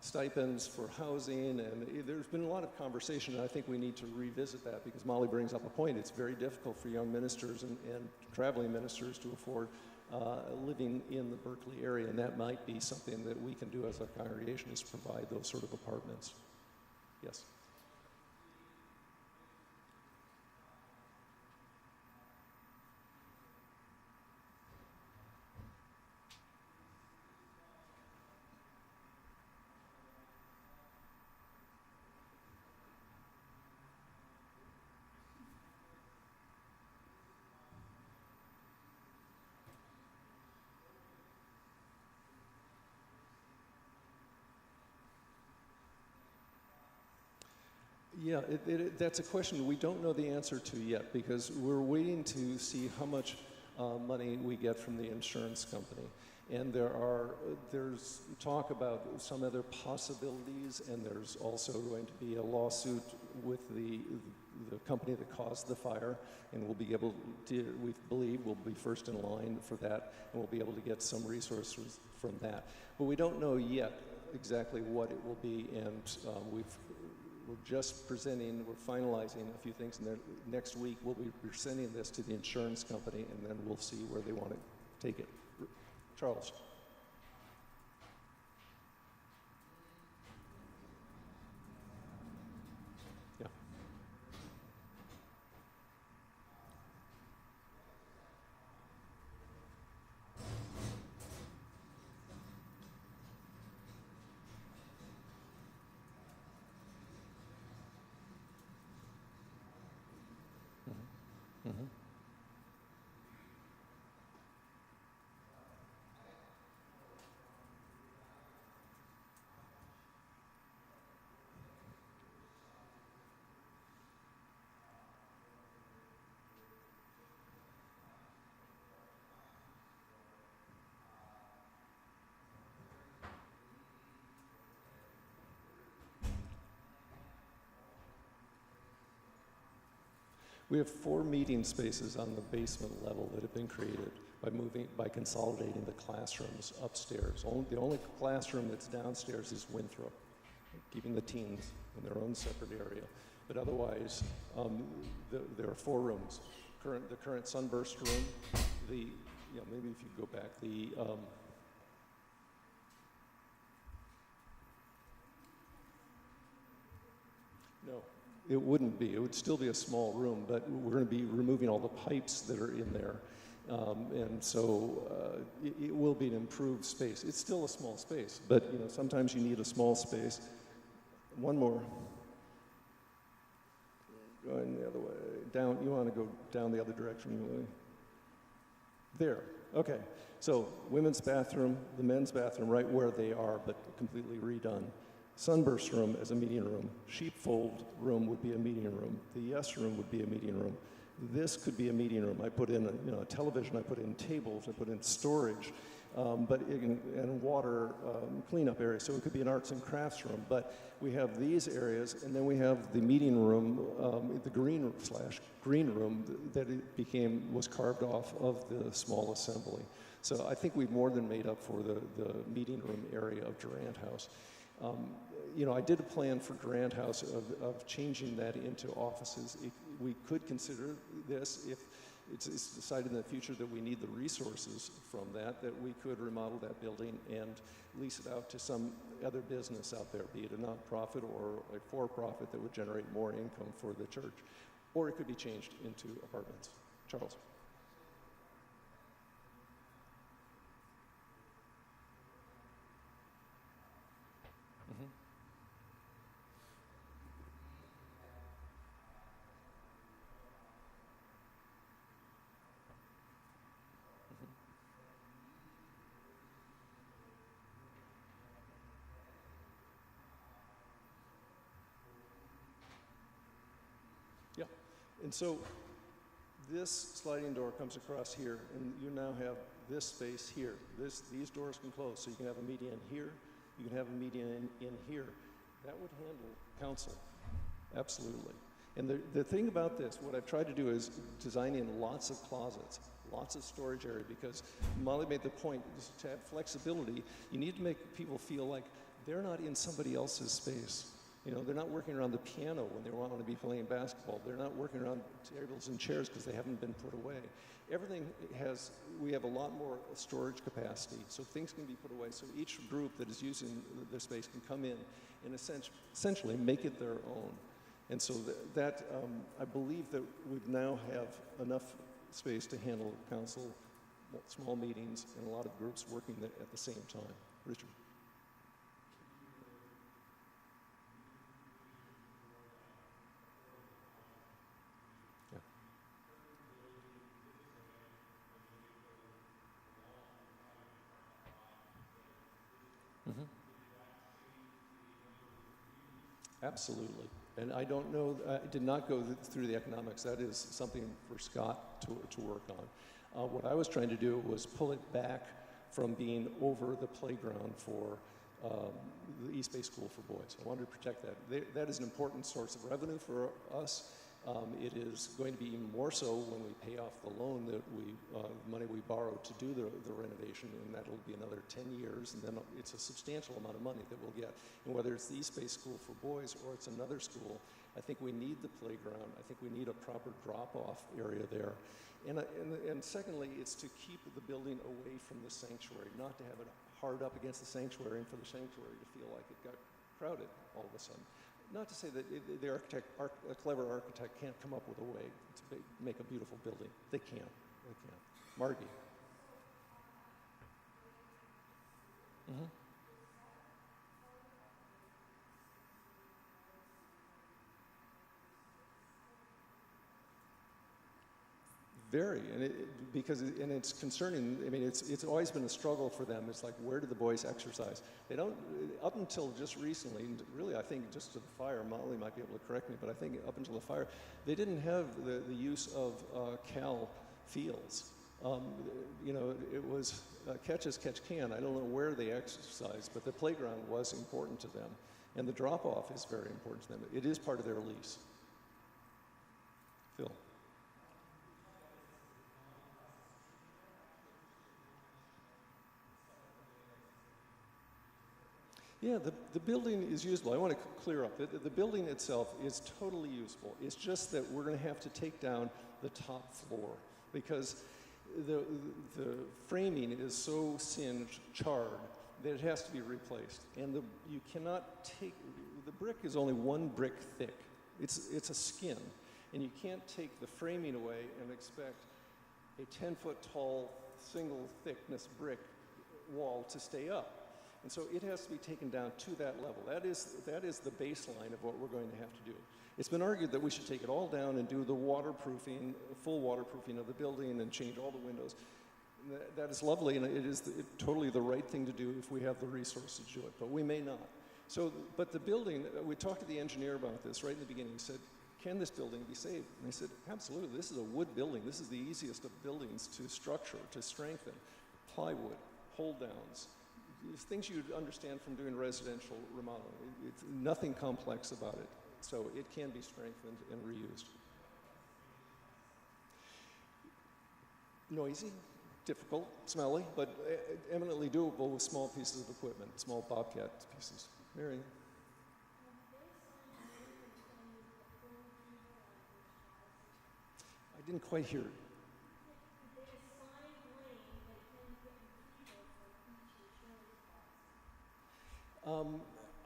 stipends for housing, and there's been a lot of conversation, and I think we need to revisit that because Molly brings up a point. It's very difficult for young ministers and traveling ministers to afford living in the Berkeley area, and that might be something that we can do as a congregation, is provide those sort of apartments. Yes. Yeah, that's a question we don't know the answer to yet, because we're waiting to see how much money we get from the insurance company. And there's talk about some other possibilities, and there's also going to be a lawsuit with the company that caused the fire, and we'll be able to, we believe we'll be first in line for that, and we'll be able to get some resources from that. But we don't know yet exactly what it will be, and we're just presenting, we're finalizing a few things, and then next week we'll be presenting this to the insurance company, and then we'll see where they want to take it. Charles. Yeah. Mm-hmm. Mm-hmm. We have 4 meeting spaces on the basement level that have been created by consolidating the classrooms upstairs. The only classroom that's downstairs is Winthrop, keeping the teens in their own separate area. But otherwise, there are 4 rooms. The current Sunburst Room, maybe if you go back, no. It wouldn't be. It would still be a small room, but we're going to be removing all the pipes that are in there. And so it will be an improved space. It's still a small space, but sometimes you need a small space. One more. Going the other way. Down. You want to go down the other direction, really? There. Okay. So women's bathroom, the men's bathroom right where they are, but completely redone. Sunburst Room as a meeting room. Sheepfold Room would be a meeting room. The Yes Room would be a meeting room. This could be a meeting room. I put in a television, I put in tables, I put in storage. and water cleanup area. So it could be an arts and crafts room. But we have these areas, and then we have the meeting room, the green room that was carved off of the small assembly. So I think we've more than made up for the meeting room area of Durant House. I did a plan for Durant House of changing that into offices. We could consider this if it's decided in the future that we need the resources from that we could remodel that building and lease it out to some other business out there, be it a nonprofit or a for-profit that would generate more income for the church. Or it could be changed into apartments. Charles. Yeah, and so this sliding door comes across here, and you now have this space here. These doors can close, so you can have a meeting in here, you can have a meeting in here. That would handle council, absolutely. And the thing about this, what I've tried to do is design in lots of closets, lots of storage area, because Molly made the point, to have flexibility, you need to make people feel like they're not in somebody else's space. They're not working around the piano when they want to be playing basketball. They're not working around tables and chairs because they haven't been put away. We have a lot more storage capacity, so things can be put away. So each group that is using their space can come in and essentially make it their own. And so I believe that we now have enough space to handle council, small meetings, and a lot of groups working at the same time. Richard. Mm-hmm. Absolutely. And I don't know, I did not go through the economics. That is something for Scott to work on. What I was trying to do was pull it back from being over the playground for the East Bay School for Boys. I wanted to protect that. That is an important source of revenue for us. It is going to be even more so when we pay off the loan that money we borrowed to do the renovation, and that'll be another 10 years, and then it's a substantial amount of money that we'll get. And whether it's the East Bay School for Boys or it's another school, I think we need the playground. I think we need a proper drop-off area there. And secondly, it's to keep the building away from the sanctuary, not to have it hard up against the sanctuary and for the sanctuary to feel like it got crowded all of a sudden. Not to say that a clever architect can't come up with a way to make a beautiful building. They can. They can. Margie. Mm-hmm. Very, and it's concerning. I mean, it's always been a struggle for them. It's like, where do the boys exercise? They don't, up until just recently, and really I think just to the fire, Molly might be able to correct me, but I think up until the fire, they didn't have the use of Cal fields. It was catch as catch can. I don't know where they exercised, but the playground was important to them. And the drop-off is very important to them. It is part of their lease. Phil. Yeah, the building is usable. I want to clear up. The building itself is totally usable. It's just that we're going to have to take down the top floor because the framing is so singed, charred, that it has to be replaced. And you cannot take, the brick is only one brick thick. It's a skin. And you can't take the framing away and expect a 10-foot tall, single thickness brick wall to stay up. And so it has to be taken down to that level. That is the baseline of what we're going to have to do. It's been argued that we should take it all down and do the waterproofing, full waterproofing of the building and change all the windows. That is lovely, and it is totally the right thing to do if we have the resources to do it, but we may not. So, but the building, we talked to the engineer about this right in the beginning. He said, can this building be saved? And I said, absolutely. This is a wood building. This is the easiest of buildings to structure, to strengthen. Plywood. hold downs. It's things you'd understand from doing residential remodeling. It's nothing complex about it. So it can be strengthened and reused. Noisy, difficult, smelly, but eminently doable with small pieces of equipment, small Bobcat pieces. Mary? I didn't quite hear it.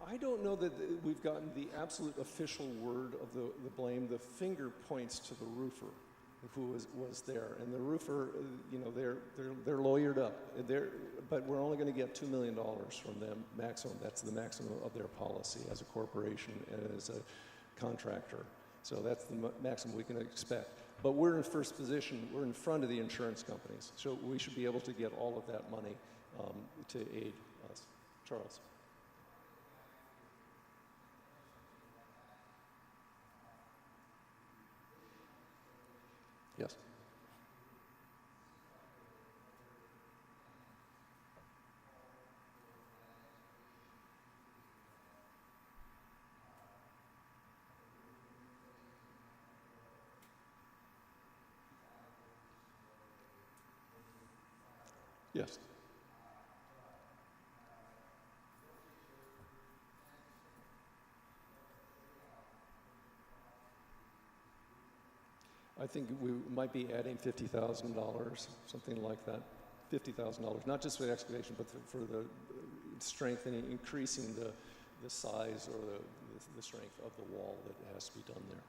I don't know that we've gotten the absolute official word of the blame. The finger points to the roofer who was there, and the roofer, you know, they're lawyered up. But we're only going to get $2 million from them maximum. That's the maximum of their policy as a corporation and as a contractor. So that's the maximum we can expect. But we're in first position. We're in front of the insurance companies, so we should be able to get all of that money to aid us. Charles. Yes. Yes. I think we might be adding $50,000, something like that. $50,000, not just for the excavation, but for the strengthening, increasing the size or the strength of the wall that has to be done there.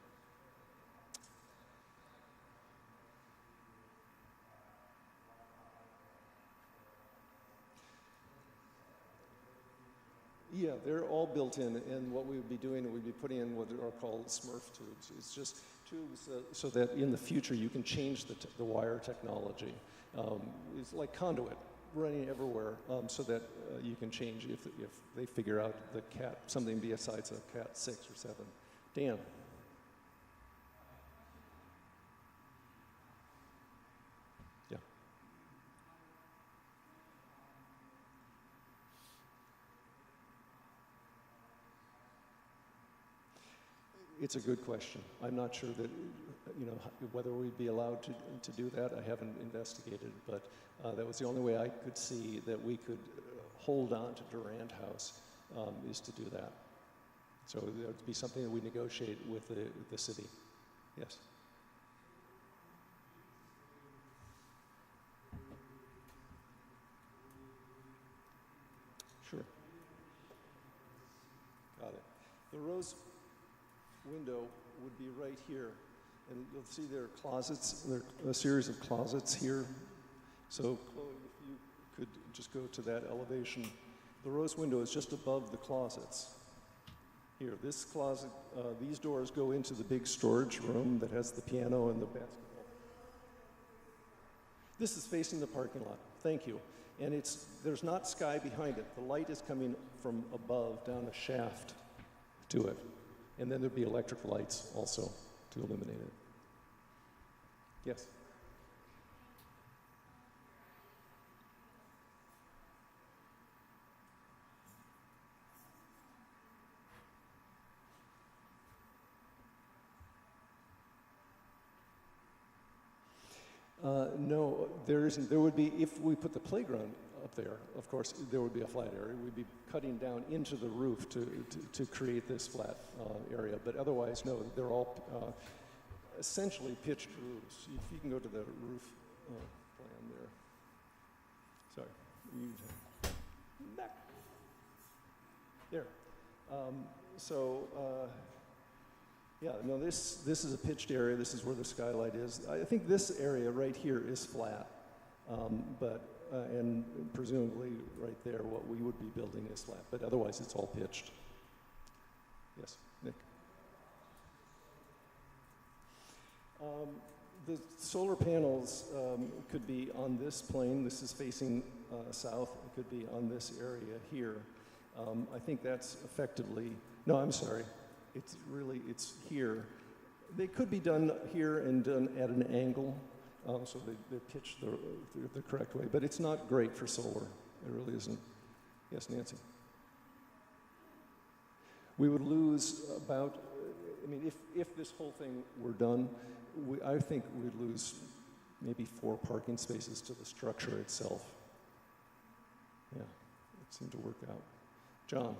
Yeah, they're all built in, and what we would be doing, we'd be putting in what are called Smurf tubes. It's just tubes so that in the future you can change the wire technology. It's like conduit running everywhere, so that you can change if they figure out the cat, something besides a cat 6 or 7. Dan. Yeah. It's a good question. I'm not sure that, you know, whether we'd be allowed to do that. I haven't investigated, but that was the only way I could see that we could hold on to Durant House, is to do that. So that would be something that we negotiate with the city. Yes. Sure. Got it. The rose window would be right here, and you'll see there are closets. There are a series of closets here. So, Chloe, if you could just go to that elevation. The rose window is just above the closets. Here, this closet, these doors go into the big storage room that has the piano and the basketball. This is facing the parking lot. Thank you. And there's not sky behind it. The light is coming from above down a shaft to it. And then there'd be electric lights also to illuminate it. Yes? No, there isn't. There would be, if we put the playground up there, of course, there would be a flat area. We'd be cutting down into the roof to create this flat area. But otherwise, no, they're all essentially pitched roofs. If you can go to the roof plan there. Sorry. Back. There. Yeah, no, this is a pitched area. This is where the skylight is. I think this area right here is flat, and presumably right there, what we would be building is flat. But otherwise, it's all pitched. Yes, Nick. The solar panels could be on this plane. This is facing south. It could be on this area here. I think that's effectively. No, I'm sorry. It's here. They could be done here and done at an angle, so they're pitched the correct way, but it's not great for solar. It really isn't. Yes, Nancy. We would lose about, I mean, if this whole thing were done, I think we'd lose maybe 4 parking spaces to the structure itself. Yeah, it seemed to work out. John.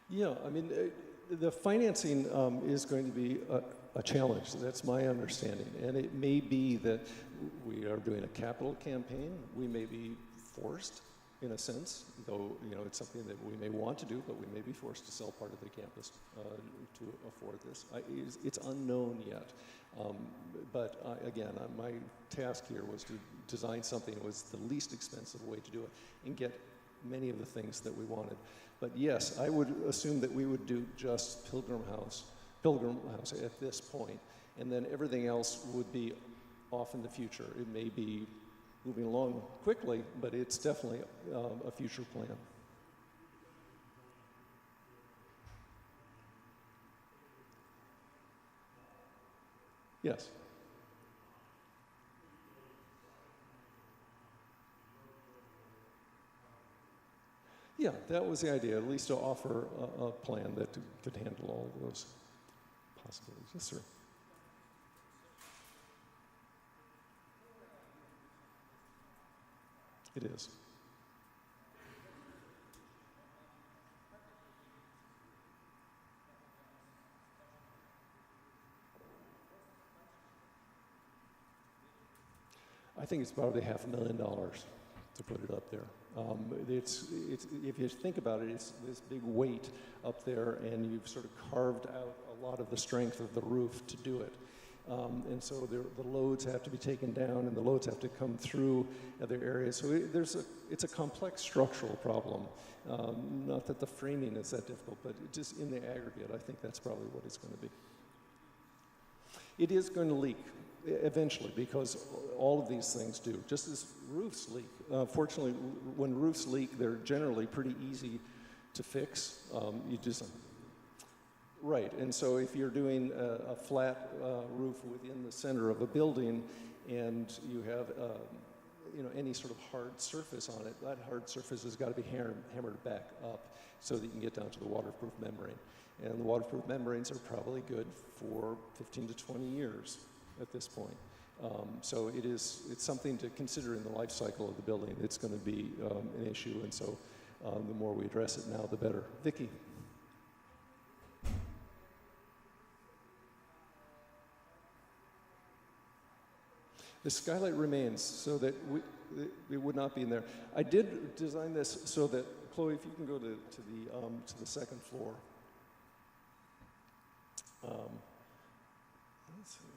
Yeah, I mean, the financing is going to be a challenge. That's my understanding. And it may be that we are doing a capital campaign. We may be forced, in a sense, though it's something that we may want to do, but we may be forced to sell part of the campus to afford this. It's unknown yet. But again, my task here was to design something that was the least expensive way to do it and get many of the things that we wanted. But yes, I would assume that we would do just Pilgrim House at this point, and then everything else would be off in the future. It may be moving along quickly, but it's definitely a future plan. Yes. Yeah, that was the idea, at least to offer a plan that could handle all of those possibilities. Yes, sir. It is. I think it's probably $500,000 to put it up there. It's if you think about it, it's this big weight up there, and you've sort of carved out a lot of the strength of the roof to do it. And so the loads have to be taken down, and the loads have to come through other areas. So it's a complex structural problem. Not that the framing is that difficult, but just in the aggregate, I think that's probably what it's going to be. It is going to leak eventually, because all of these things do, just as roofs leak. Fortunately, when roofs leak, they're generally pretty easy to fix. You just right, and so if you're doing a flat roof within the center of a building, and you have any sort of hard surface on it, that hard surface has got to be hammered back up so that you can get down to the waterproof membrane. And the waterproof membranes are probably good for 15 to 20 years at this point. So it's something to consider in the life cycle of the building. It's going to be an issue, and so the more we address it now, the better. Vicki. The skylight remains so that it would not be in there. I did design this so that, Chloe, if you can go to the second floor. Let's see.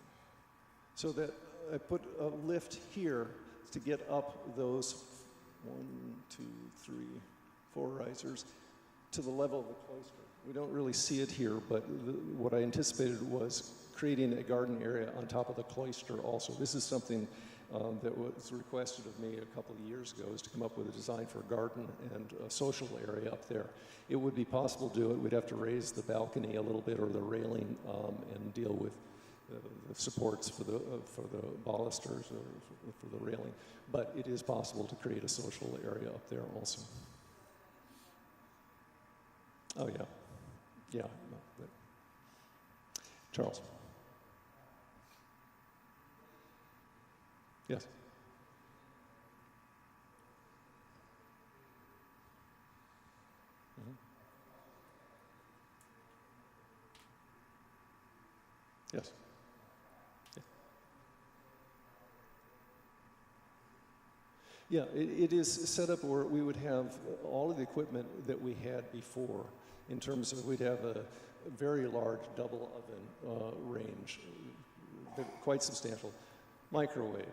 So that I put a lift here to get up those 1, 2, 3, 4 risers to the level of the cloister. We don't really see it here, but what I anticipated was creating a garden area on top of the cloister also. This is something that was requested of me a couple of years ago, is to come up with a design for a garden and a social area up there. It would be possible to do it. We'd have to raise the balcony a little bit, or the railing, and deal with the supports for the balusters or for the railing. But it is possible to create a social area up there also. Oh yeah, yeah. Charles. Yes. Mm-hmm. Yes. Yeah, it is set up where we would have all of the equipment that we had before, in terms of we'd have a very large double oven range, quite substantial, microwave,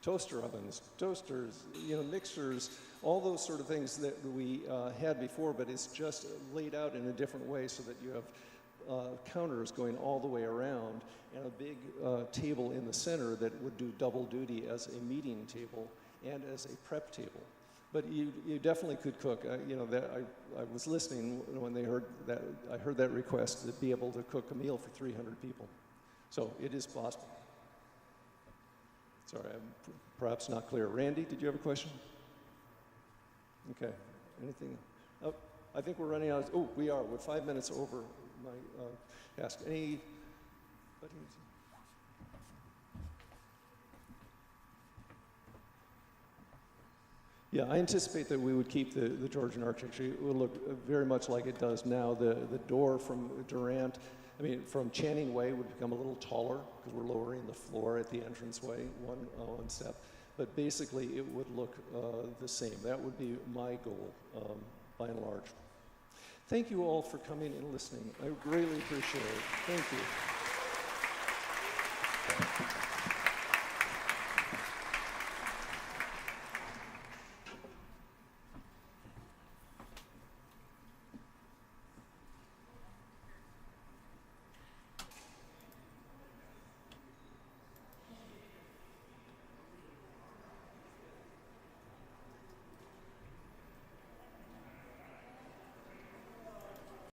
toaster ovens, toasters, mixers, all those sort of things that we had before, but it's just laid out in a different way so that you have counters going all the way around, and a big table in the center that would do double duty as a meeting table and as a prep table. But you definitely could cook. You know, I was listening when they heard that. I heard that request to be able to cook a meal for 300 people. So it is possible. Sorry, I'm perhaps not clear. Randy, did you have a question? Okay. Anything? Oh, I think we're running out of, oh, we are. We're 5 minutes over my ask. Any? Yeah, I anticipate that we would keep the Georgian architecture. It would look very much like it does now. The door from Durant, I mean, from Channing Way would become a little taller because we're lowering the floor at the entranceway one step. But basically, it would look the same. That would be my goal, by and large. Thank you all for coming and listening. I greatly appreciate it. Thank you.